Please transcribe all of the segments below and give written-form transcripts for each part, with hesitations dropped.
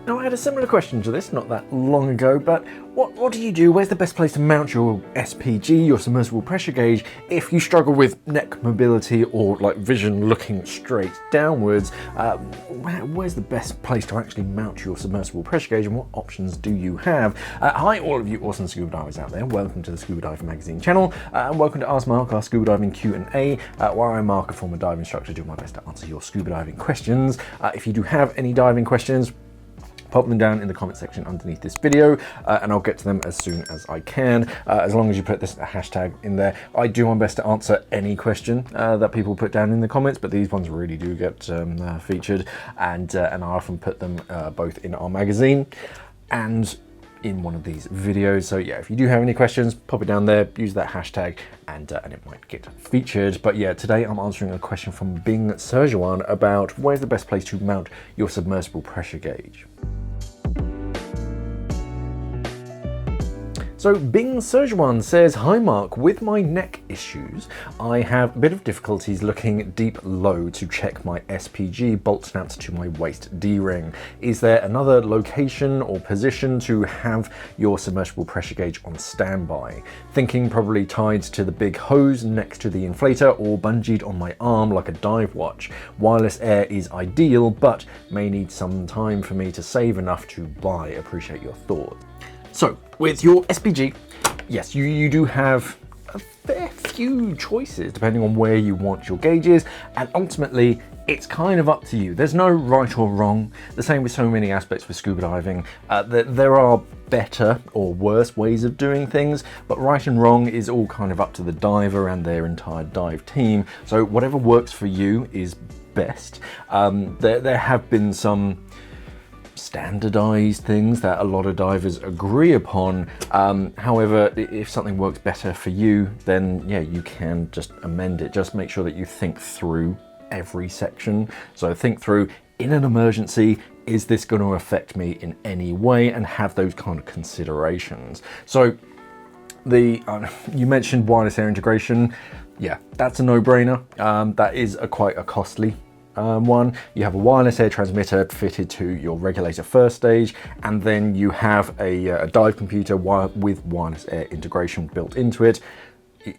Now, I had a similar question to this not that long ago, but what do you do? Where's the best place to mount your SPG, your submersible pressure gauge, if you struggle with neck mobility or like vision looking straight downwards? Where's the best place to actually mount your submersible pressure gauge, and what options do you have? Hi, all of you awesome scuba divers out there. Welcome to the Scuba Diving Magazine channel, and welcome to AskMark, our scuba diving Q&A, where I, Mark, a former dive instructor, do my best to answer your scuba diving questions. If you do have any diving questions, pop them down in the comment section underneath this video, and I'll get to them as soon as I can, as long as you put this hashtag in there. I do my best to answer any question that people put down in the comments, but these ones really do get featured, and I often put them both in our magazine and in one of these videos. So yeah, if you do have any questions, pop it down there, use that hashtag, and it might get featured. But yeah, today I'm answering a question from 𝐵𝐸𝐻 about where's the best place to mount your submersible pressure gauge. So 𝐵𝐸𝐻 says, "Hi Mark, with my neck issues, I have a bit of difficulties looking deep low to check my SPG bolt snaps to my waist D-ring. Is there another location or position to have your submersible pressure gauge on standby? Thinking probably tied to the big hose next to the inflator or bungeed on my arm like a dive watch. Wireless air is ideal, but may need some time for me to save enough to buy. Appreciate your thoughts." So with your SPG, yes, you do have a fair few choices depending on where you want your gauges, and ultimately it's kind of up to you. There's no right or wrong. The same with so many aspects with scuba diving. There are better or worse ways of doing things, but right and wrong is all kind of up to the diver and their entire dive team. So whatever works for you is best. There have been some standardized things that a lot of divers agree upon. However, if something works better for you, then yeah, you can just amend it. Just make sure that you think through every section. So think through, in an emergency, is this going to affect me in any way, and have those kind of considerations. So you mentioned wireless air integration. Yeah, that's a no-brainer. That is quite a costly one. You have a wireless air transmitter fitted to your regulator first stage, and then you have a dive computer with wireless air integration built into it.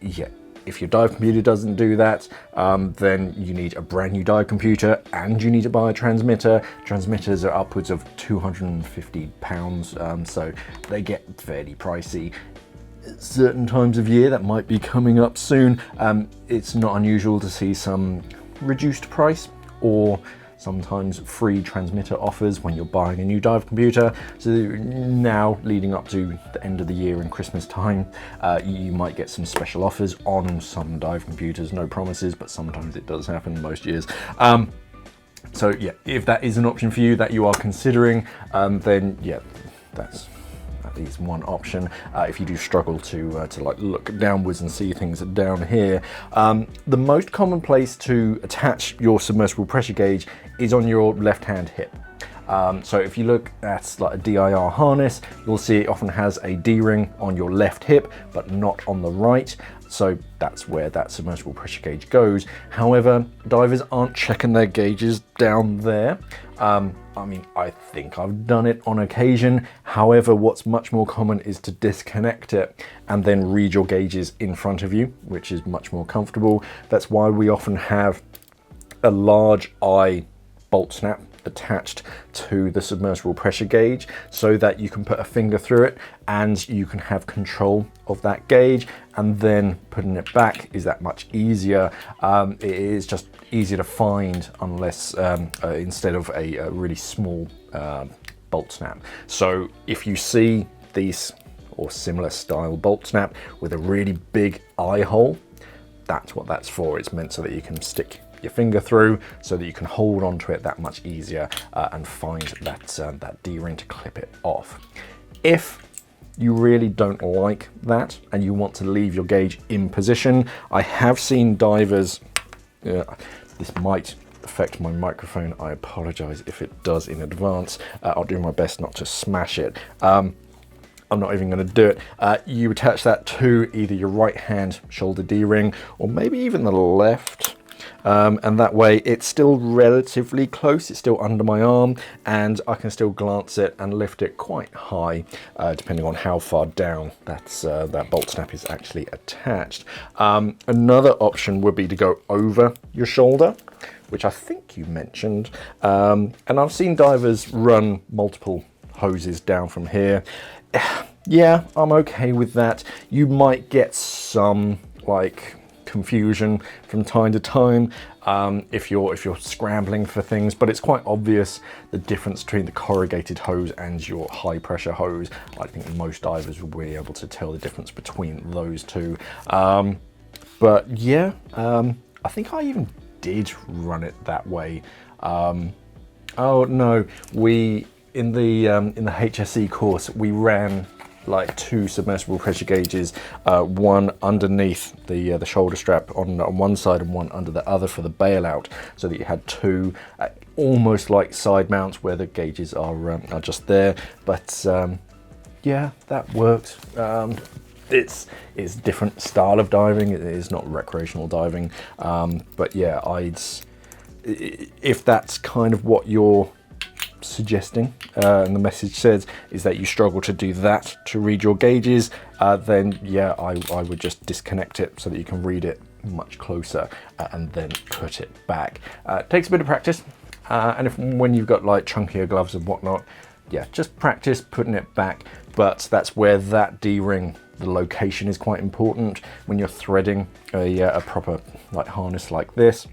Yeah, if your dive computer doesn't do that, then you need a brand new dive computer, and you need to buy a transmitter. Transmitters are upwards of £250, so they get fairly pricey. Certain times of year that might be coming up soon, it's not unusual to see some reduced price or sometimes free transmitter offers when you're buying a new dive computer. So now, leading up to the end of the year and Christmas time, you might get some special offers on some dive computers. No promises, but sometimes it does happen most years. So yeah, if that is an option for you that you are considering, then yeah, that is one option. If you do struggle to like look downwards and see things down here, the most common place to attach your submersible pressure gauge is on your left hand hip. So if you look at like a DIR harness, you'll see it often has a D-ring on your left hip, but not on the right. So that's where that submersible pressure gauge goes. However, divers aren't checking their gauges down there. I mean, I think I've done it on occasion. However, what's much more common is to disconnect it and then read your gauges in front of you, which is much more comfortable. That's why we often have a large eye bolt snap attached to the submersible pressure gauge, so that you can put a finger through it and you can have control of that gauge, and then putting it back is that much easier. It is just easier to find unless instead of a really small bolt snap. So if you see these or similar style bolt snap with a really big eye hole, that's what that's for. It's meant so that you can stick your finger through, so that you can hold onto it that much easier and find that D-ring to clip it off. If you really don't like that and you want to leave your gauge in position, I have seen divers, this might affect my microphone, I apologize if it does in advance. I'll do my best not to smash it. I'm not even going to do it. You attach that to either your right hand shoulder D-ring, or maybe even the left. and that way it's still relatively close, it's still under my arm, and I can still glance it and lift it quite high, depending on how far down that bolt snap is actually attached. Another option would be to go over your shoulder, which I think you mentioned, and I've seen divers run multiple hoses down from here. Yeah, I'm okay with that. You might get some like confusion from time to time if you're scrambling for things, but it's quite obvious the difference between the corrugated hose and your high pressure hose. I think most divers will be able to tell the difference between those two. But yeah, I think I even did run it that way. Oh no, in the HSE course, we ran like 2 submersible pressure gauges, one underneath the shoulder strap on one side and one under the other for the bailout, so that you had 2 almost like side mounts where the gauges are just there. But yeah, that worked. It's a different style of diving. It is not recreational diving, but yeah, if that's kind of what you're suggesting, and the message says is that you struggle to do that to read your gauges, then yeah, I would just disconnect it so that you can read it much closer, and then put it back. It takes a bit of practice, and when you've got like chunkier gloves and whatnot, yeah, just practice putting it back. But that's where that D-ring, the location, is quite important when you're threading a proper like harness like this.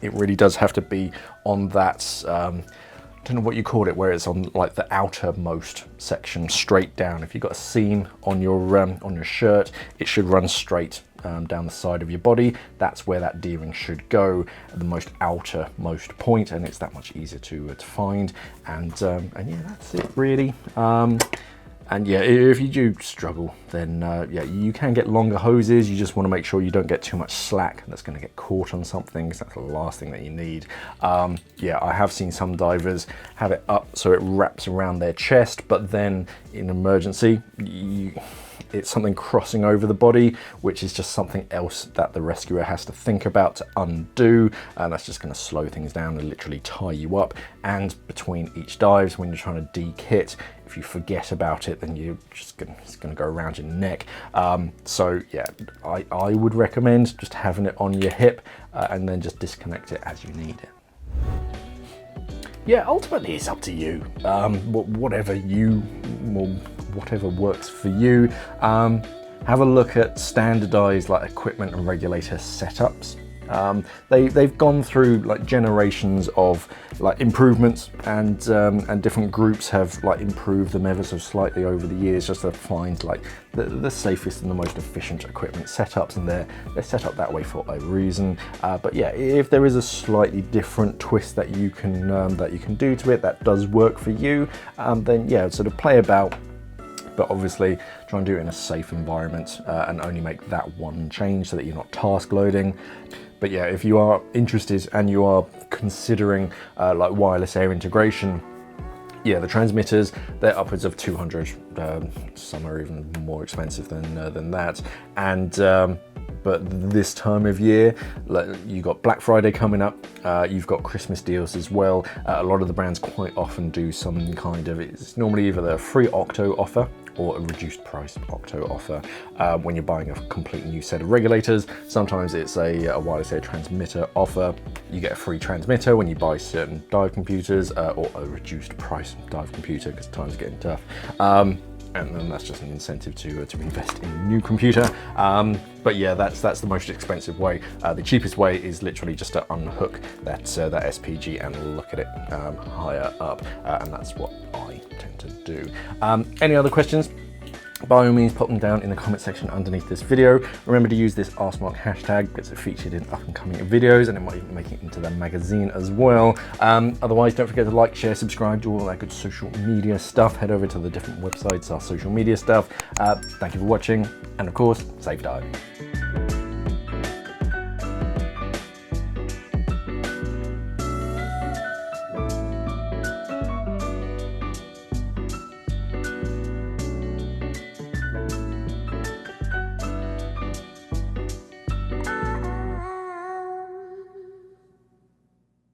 It really does have to be on that I don't know what you call it, where it's on like the outermost section, straight down. If you've got a seam on your shirt, it should run straight down the side of your body. That's where that D-ring should go, at the most outermost point, and it's that much easier to find. And yeah, that's it really. And yeah, if you do struggle, then yeah, you can get longer hoses. You just want to make sure you don't get too much slack that's going to get caught on something, because that's the last thing that you need. Yeah, I have seen some divers have it up so it wraps around their chest, but then in emergency, it's something crossing over the body, which is just something else that the rescuer has to think about to undo, and that's just going to slow things down and literally tie you up. And between each dives, when you're trying to de-kit, if you forget about it, then you're just it's going to go around your neck. So yeah, I would recommend just having it on your hip, and then just disconnect it as you need it. Yeah, ultimately it's up to you. Whatever works for you. Have a look at standardized like equipment and regulator setups. They've gone through like generations of like improvements, and different groups have like improved them ever so slightly over the years, just to find like the safest and the most efficient equipment setups, and they're set up that way for a reason. But yeah, if there is a slightly different twist that you can do to it that does work for you, then yeah, sort of play about. But obviously try and do it in a safe environment, and only make that one change so that you're not task loading. But yeah, if you are interested and you are considering like wireless air integration, yeah, the transmitters, they're upwards of 200. Some are even more expensive than that. And but this time of year, you've got Black Friday coming up, you've got Christmas deals as well. A lot of the brands quite often do some kind of, it's normally either a free octo offer or a reduced price octo offer when you're buying a complete new set of regulators. Sometimes it's a wireless air transmitter offer. You get a free transmitter when you buy certain dive computers, or a reduced price dive computer because times are getting tough. And then that's just an incentive to invest in a new computer. But yeah, that's the most expensive way. The cheapest way is literally just to unhook that SPG and look at it higher up, and that's what I tend to do. Any other questions? By all means, pop them down in the comment section underneath this video. Remember to use this AskMark hashtag, gets it featured in up and coming videos, and it might even make it into the magazine as well. Otherwise, don't forget to like, share, subscribe, do all that good social media stuff. Head over to the different websites, our social media stuff. Thank you for watching, and of course, safe dive.